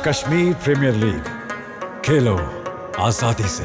Kashmir premiere league کھیلو آزادی سے.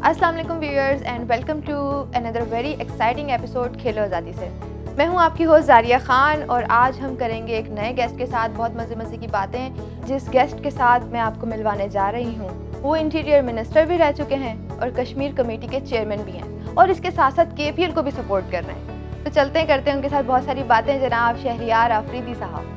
السلام علیکم viewers and welcome to another very exciting episode کھیلو آزادی سے. میں ہوں آپ کی ہوسٹ زاریہ خان اور آج ہم کریں گے ایک نئے گیسٹ کے ساتھ بہت مزے کی باتیں. جس گیسٹ کے ساتھ میں آپ کو ملوانے جا رہی ہوں وہ انٹیریئر منسٹر بھی رہ چکے ہیں اور کشمیر کمیٹی کے چیئرمین بھی ہیں اور اس کے ساتھ ساتھ KPL کو بھی سپورٹ کر رہے ہیں. تو چلتے ہیں کرتے ہیں ان کے ساتھ بہت ساری باتیں. جناب شہریار آفریدی صاحب.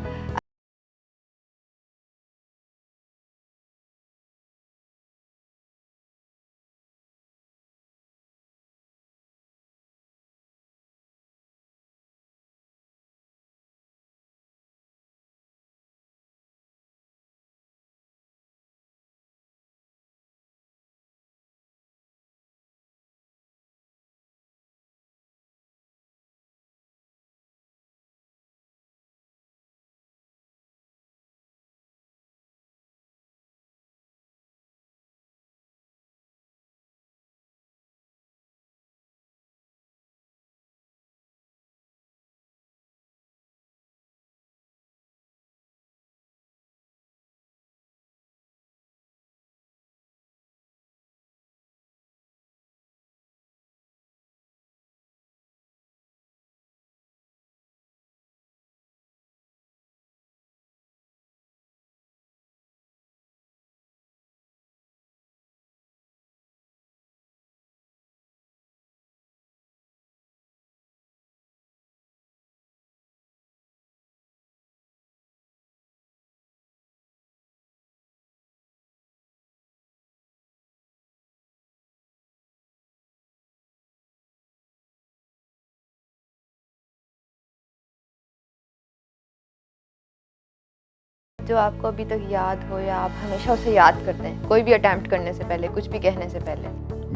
جو آپ کو ابھی تک یاد ہو یا آپ ہمیشہ اسے یاد کرتے ہیں کوئی بھی اٹیمپٹ کرنے سے پہلے, کچھ بھی کہنے سے پہلے؟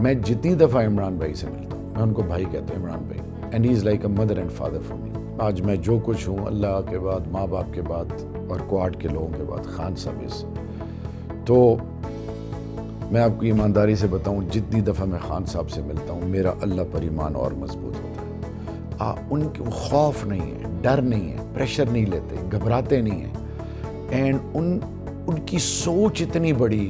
میں جتنی دفعہ عمران بھائی سے ملتا ہوں میں ان کو بھائی کہتا ہوں, عمران بھائی, and he is like a mother and father for me. آج میں جو کچھ ہوں اللہ کے بعد, ماں باپ کے بعد اور کوارڈ کے لوگوں کے بعد خان صاحب سے. تو میں آپ کو ایمانداری سے بتاؤں جتنی دفعہ میں خان صاحب سے ملتا ہوں میرا اللہ پر ایمان اور مضبوط ہوتا ہے. ان کے خوف نہیں ہے, ڈر نہیں ہے, پریشر نہیں لیتے, گھبراتے نہیں ہیں. اینڈ ان کی سوچ اتنی بڑی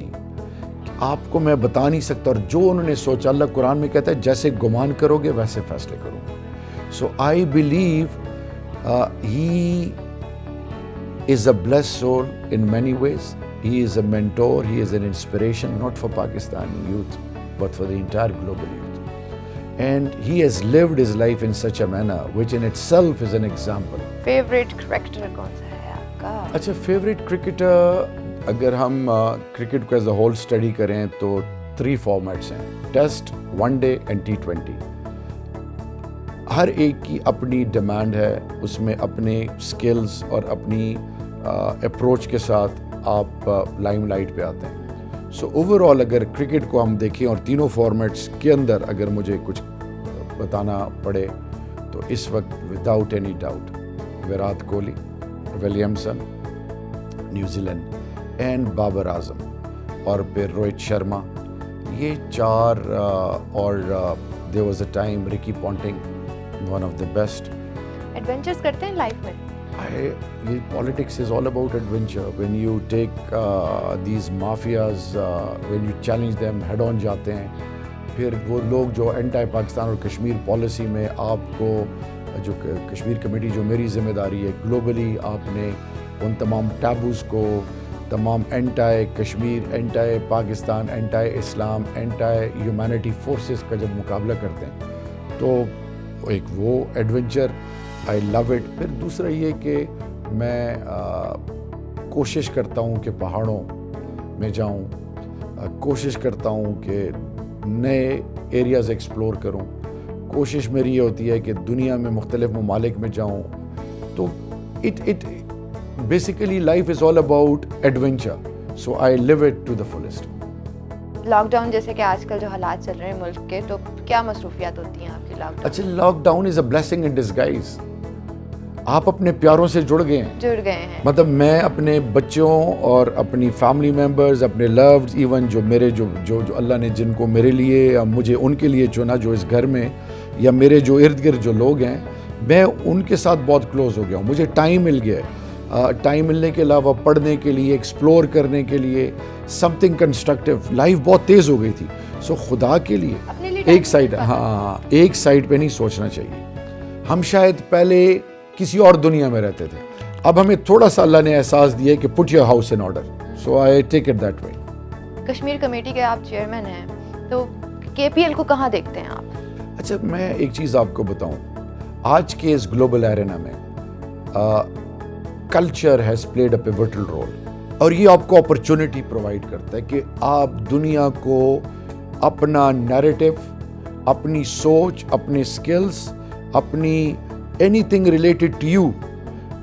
کہ آپ کو میں بتا نہیں سکتا. اور جو انہوں نے سوچا, اللہ قرآن میں کہتا ہے جیسے گمان کرو گے ویسے فیصلے کرو گے. So I believe he is a blessed soul in many ways. He is a mentor, he is an inspiration not for Pakistani youth but for the entire global youth. And he has lived his life in such a manner which in itself is an example. Favourite cricketer کون سا ہے آپ کا؟ اچھا, favourite cricketer اگر ہم cricket کو as a whole study کریں تو 3 فارمیٹس ہیں, test, one day and T20. ہر ایک کی اپنی ڈیمانڈ ہے, اس میں اپنے سکلز اور اپنی اپروچ کے ساتھ آپ لائم لائٹ پہ آتے ہیں. سو اوور آل اگر کرکٹ کو ہم دیکھیں اور تینوں فارمیٹس کے اندر اگر مجھے کچھ بتانا پڑے تو اس وقت without any doubt Virat Kohli, Williamson New Zealand, and Babar Azam, اور پھر روہت شرما. یہ 4 اور there was a time Ricky Ponting, one of the best. Adventures کرتے ہیں لائف میں؟ یہ politics is all about adventure. When you take these mafias, when you challenge them head on جاتے ہیں. پھر وہ لوگ جو اینٹائی پاکستان اور کشمیر پالیسی میں آپ کو جو کشمیر کمیٹی جو میری ذمہ داری ہے گلوبلی, آپ نے ان تمام ٹیبوز کو, تمام anti Kashmir, anti Pakistan, anti Islam, anti humanity forces کا جب مقابلہ کرتے ہیں تو ایک وہ ایڈونچر آئی لو اٹ. پھر دوسرا یہ کہ میں کوشش کرتا ہوں کہ پہاڑوں میں جاؤں, کوشش کرتا ہوں کہ نئے ایریاز ایکسپلور کروں. کوشش میری یہ ہوتی ہے کہ دنیا میں مختلف ممالک میں جاؤں. تو it basically life is all about adventure, so I live it to the fullest. Lockdown جیسے کہ آج کل جو حالات چل رہے ہیں ملک کے, تو کیا مصروفیات ہوتی ہیں آپ کی لاک ڈاؤن؟ اچھا, lockdown is a blessing in disguise. آپ اپنے پیاروں سے جڑ گئے ہیں. مطلب میں اپنے بچوں اور اپنی فیملی ممبرز, اپنے لوڈ, ایون جو میرے جو اللہ نے جن کو میرے لیے یا مجھے ان کے لیے چنا, جو اس گھر میں یا میرے جو ارد گرد جو لوگ ہیں, میں ان کے ساتھ بہت کلوز ہو گیا ہوں. مجھے ٹائم مل گیا ہے. ٹائم ملنے کے علاوہ پڑھنے کے لیے, ایکسپلور کرنے کے لیے, سم تھنگ کنسٹرکٹیو. لائف بہت تیز ہو گئی تھی. سو خدا کے لیے ایک سائڈ, ہاں ایک سائڈ پہ نہیں سوچنا چاہیے. ہم شاید پہلے کسی اور دنیا میں رہتے تھے, اب ہمیں تھوڑا سا اللہ نے احساس دیا کہ put your house in order. So I take it that way. Kashmir committee کے آپ چیئرمین ہیں, تو کے پی ایل کو کہاں دیکھتے ہیں آپ؟ اچھا, میں ایک چیز آپ کو بتاؤں, آج کے اس گلوبل ایرینا میں culture has played a pivotal role, اور یہ آپ کو اپرچونٹی پرووائڈ کرتا ہے کہ آپ دنیا کو اپنا نیریٹو, اپنی سوچ, اپنے اسکلس, اپنی anything related to you,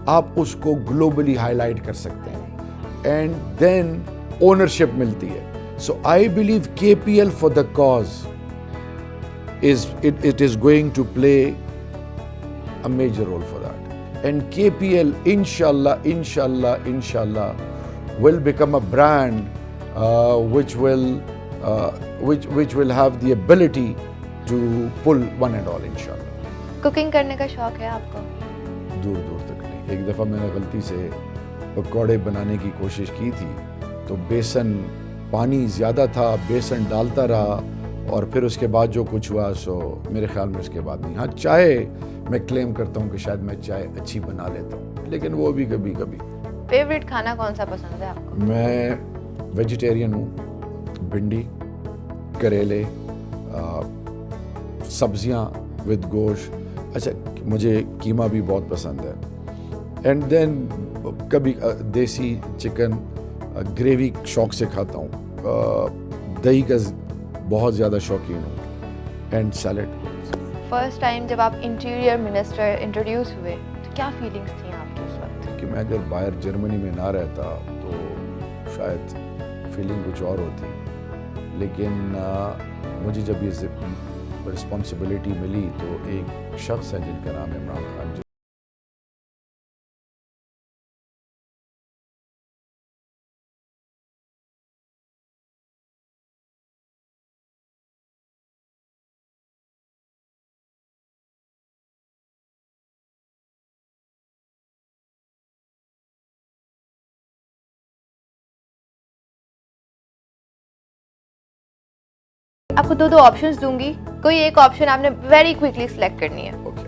آپ اس کو گلوبلی ہائی لائٹ کر سکتے ہیں, اینڈ دین اونرشپ ملتی ہے. سو آئی بلیو کے P L for the cause it is going to play a major role for that. And KPL inshallah will become a brand which will have the ability to pull one and all inshallah. Cooking کرنے کا شوق ہے آپ کو؟ دور دور تک نہیں. ایک دفعہ میں نے غلطی سے پکوڑے بنانے کی کوشش کی تھی, تو بیسن پانی زیادہ تھا, بیسن ڈالتا رہا, اور پھر اس کے بعد جو کچھ ہوا سو میرے خیال میں اس کے بعد نہیں. ہاں چائے میں کلیم کرتا ہوں کہ شاید میں چائے اچھی بنا لیتا ہوں, لیکن وہ بھی کبھی کبھی. فیوریٹ کھانا کون سا پسند ہے آپ کو؟ میں ویجیٹیرین ہوں. بھنڈی, کریلے, سبزیاں ود گوشت. اچھا, مجھے قیمہ بھی بہت پسند ہے. اینڈ دین کبھی دیسی چکن گریوی شوق سے کھاتا ہوں. دہی کا بہت زیادہ شوقین ہوں. And salad. فرسٹ ٹائم جب آپ انٹیریئر منسٹر انٹروڈیوس ہوئے تو کیا فیلنگس تھیں آپ کی اس وقت؟ کہ میں اگر باہر جرمنی میں نہ رہتا تو شاید فیلنگ کچھ اور ہوتی, لیکن مجھے جب یہ رسپانسبلٹی ملی تو ایک شخص ہے جن کا نام عمران خان. آپ کو دو آپشنز دوں گی, کوئی ایک آپشن آپ نے ویری کوئکلی سلیکٹ کرنی ہے. اوکے.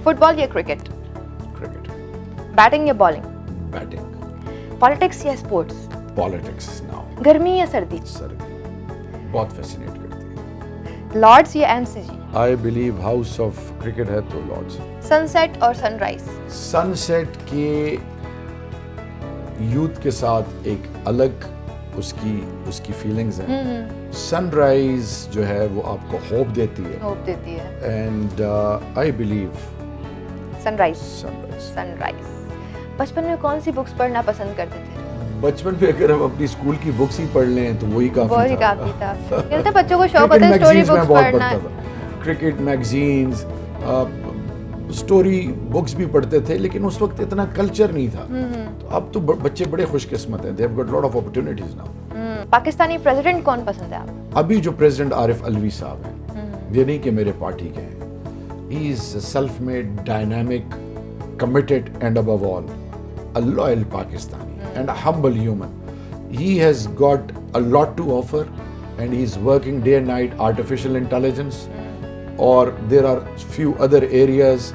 فٹ بال یا کرکٹ؟ کرکٹ. بیٹنگ یا بالنگ؟ بیٹنگ. پالیٹکس یا اسپورٹس؟ پالیٹکس. ناؤ. گرمی یا سردی؟ سردی. بہت فیسینیٹ کرتی ہے. لارڈس یا M C G? I believe house of cricket ہے تو لارڈس. سن سیٹ اور سن رائز؟ سن سیٹ کے یوتھ کے ساتھ ایک الگ اس کی فیلنگز ہیں. سن رائز جو ہے وہ آپ کو ہوپ دیتی ہے. And I believe sunrise. Sunrise. Sunrise. بچپن میں کون سی بکس پڑھنا پسند کرتے تھے؟ بچپن میں اگر ہم اپنی اسکول کی بکس ہی پڑھ لیں تو وہی کافی تھا. کہتے بچوں کو شوق ہوتا ہے اسٹوری بکس پڑھنا. کرکٹ میگزینز, اسٹوری بکس بھی پڑھتے تھے, لیکن اس وقت اتنا کلچر نہیں تھا. تو اب تو بچے بڑے خوش قسمت ہیں. They have got lot of opportunities now. Pakistani president کون پسند ہے آپ؟ ابھی جو پریزیڈنٹ عارف الوی صاحب ہیں, یہ نہیں کہ میرے پارٹی کے ہیں. He is self made, dynamic, committed, and above all a loyal Pakistani and a humble human. He has got a lot to offer and he is working day and night. Artificial intelligence, or there are few other areas,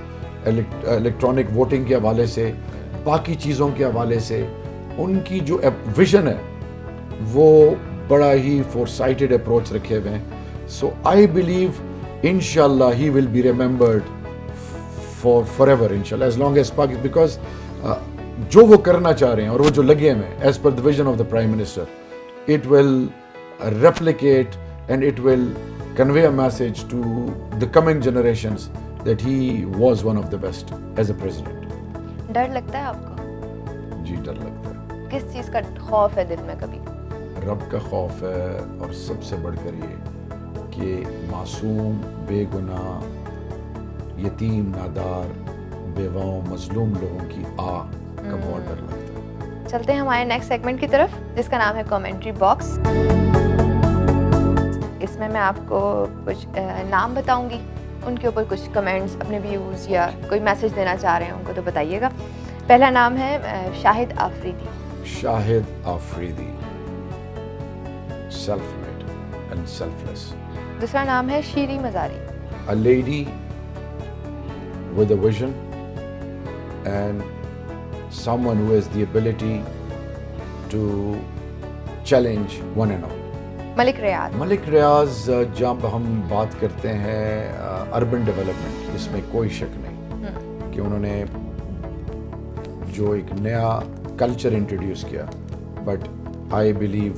electronic voting کے حوالے سے, باقی چیزوں کے حوالے سے ان کی جو ویژن ہے وہ بڑا ہی فورسائٹڈ اپروچ رکھے ہوئے ہیں. So I believe inshallah he will be remembered for forever inshallah, as long as Pakistan, because جو وہ کرنا چاہ رہے ہیں اور وہ جو لگے ہوئے ہیں as per the vision of the Prime Minister, it will replicate and it will convey a message to the coming generations that he was one of the best as a president. ڈر لگتا ہے آپ کو؟ جی ڈر لگتا ہے. کس چیز کا خوف ہے دل میں کبھی؟ رب کا خوف ہے, اور سب سے بڑھ کر یہ کہ معصوم, بے گناہ, یتیم, نادار, بیواؤں, مظلوم لوگوں کی کا بہت ڈر لگتا ہے. چلتے ہیں ہمارے نیکسٹ سیگمنٹ کی طرف جس کا نام ہے کامنٹری باکس. اس میں آپ کو کچھ نام بتاؤں گی, ان کے اوپر کچھ کمنٹس, اپنے ویوز یا کوئی میسج دینا چاہ رہے ہیں ان کو تو بتائیے گا. پہلا نام ہے شاہد Afridi. Shahid Afridi, self-made and selfless. دوسرا نام ہے شیری مزاری. A lady with a vision and someone who has the ability to challenge one and all. ملک ریاض. ملک ریاض جب ہم بات کرتے ہیں اربن ڈیولپمنٹ، اس میں کوئی شک نہیں کہ انہوں نے جو ایک نیا کلچر انٹروڈیوس کیا، but I believe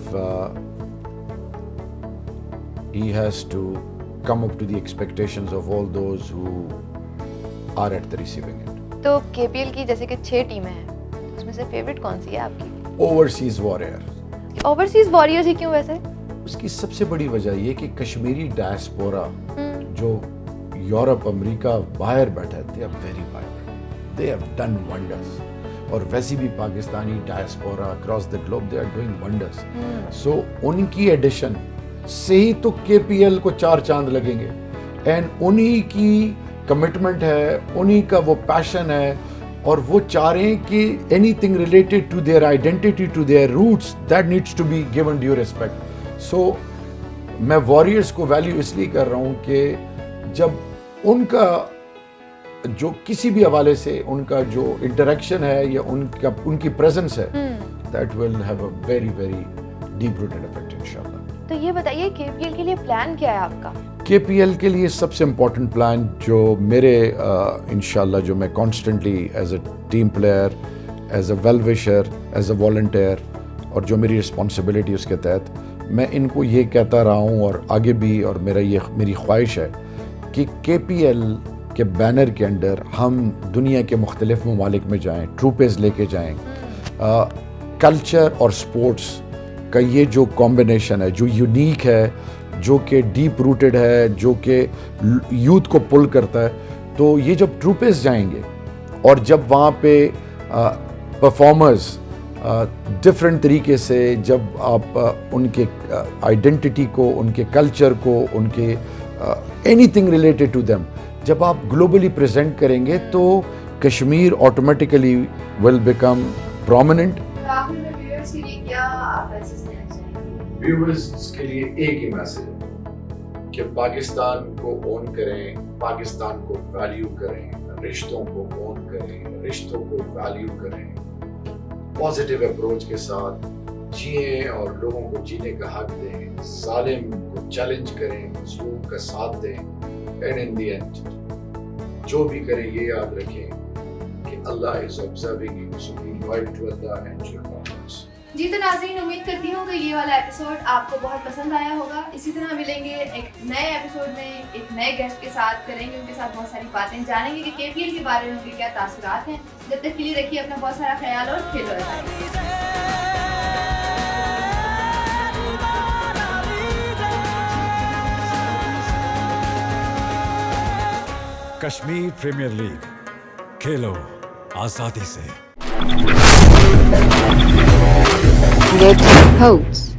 he has to come up to the expectations of all those who are at the receiving end. تو کے پی ایل کی جیسے کہ 6 ٹیمیں ہیں، اس میں سے فیوریٹ کون سی ہے آپ کی؟ Overseas warrior. اوورسیز واریئرز ہی کیوں ویسے؟ اس کی سب سے بڑی وجہ یہ کہ کشمیری ڈائسپورا جو یورپ امریکہ باہر بیٹھا ہے، they are very vibrant, they have done wonders. اور ویسے بھی Pakistani diaspora across the globe they are doing wonders. So ان کی ایڈیشن سے ہی تو کے پی ایل کو 4 چاند لگیں گے. اینڈ انہی کی کمٹمنٹ ہے، انہی کا وہ پیشن ہے، اور وہ چاہ رہے ہیں کہ anything related to their identity, to their roots, that needs to be given due respect. So میں واریئرس کو ویلیو اس لیے کر رہا ہوں کہ جب ان کا جو کسی بھی حوالے سے ان کا جو انٹریکشن ہے یا ان کی پریزنس ہے، that will have a very very deep rooted effect انشاءاللہ. تو یہ بتائیے کے پی ایل کے لیے پلان کیا ہے آپ کا؟ کے پی ایل کے لیے سب سے امپورٹنٹ پلان جو میرے انشاءاللہ جو میں constantly as a team player, as a well wisher, as a volunteer, اور جو میری رسپانسبلٹی اس کے تحت میں ان کو یہ کہتا رہا ہوں اور آگے بھی، اور میری خواہش ہے کہ کے پی ایل کے بینر کے انڈر ہم دنیا کے مختلف ممالک میں جائیں، ٹروپیز لے کے جائیں. کلچر اور سپورٹس کا یہ جو کمبینیشن ہے، جو یونیک ہے، جو کہ ڈیپ روٹڈ ہے، جو کہ یوتھ کو پل کرتا ہے، تو یہ جب ٹروپیز جائیں گے اور جب وہاں پہ پرفارمرز ڈفرینٹ طریقے سے، جب آپ ان کے آئیڈینٹی کو، ان کے کلچر کو، ان کے anything related to them جب آپ گلوبلی پریزنٹ کریں گے تو Kashmir automatically will become prominent. Viewers کے لیے ایک ہی میسج ہے کہ پاکستان کو اون کریں، پاکستان کو ویلیو کریں، رشتوں کو اون کریں، رشتوں کو ویلیو کریں، پازیٹیو اپروچ کے ساتھ جئیں اور لوگوں کو جینے کا حق دیں، ظالم کو چیلنج کریں، مظلوم کا ساتھ دیں. اینڈ ان دی اینڈ جو بھی کریں یہ یاد رکھیں کہ اللہ از observing you, so be loyal to Allah and your partners. جی تو ناظرین، امید کرتی ہوں کہ یہ والا ایپیسوڈ آپ کو بہت پسند آیا ہوگا. اسی طرح ملیں گے ایک نئے ایپیسوڈ میں ایک نئے گیسٹ کے ساتھ، کریں گے ان کے ساتھ بہت ساری باتیں، جانیں گے کہ کے پی ایل کے بارے میں ان کے کیا تاثرات ہیں. جب تک کے لیے رکھیے اپنا بہت سارا خیال اور کھیلو رہا. کشمیر پریمیئر لیگ، کھیلو آزادی سے. Hosts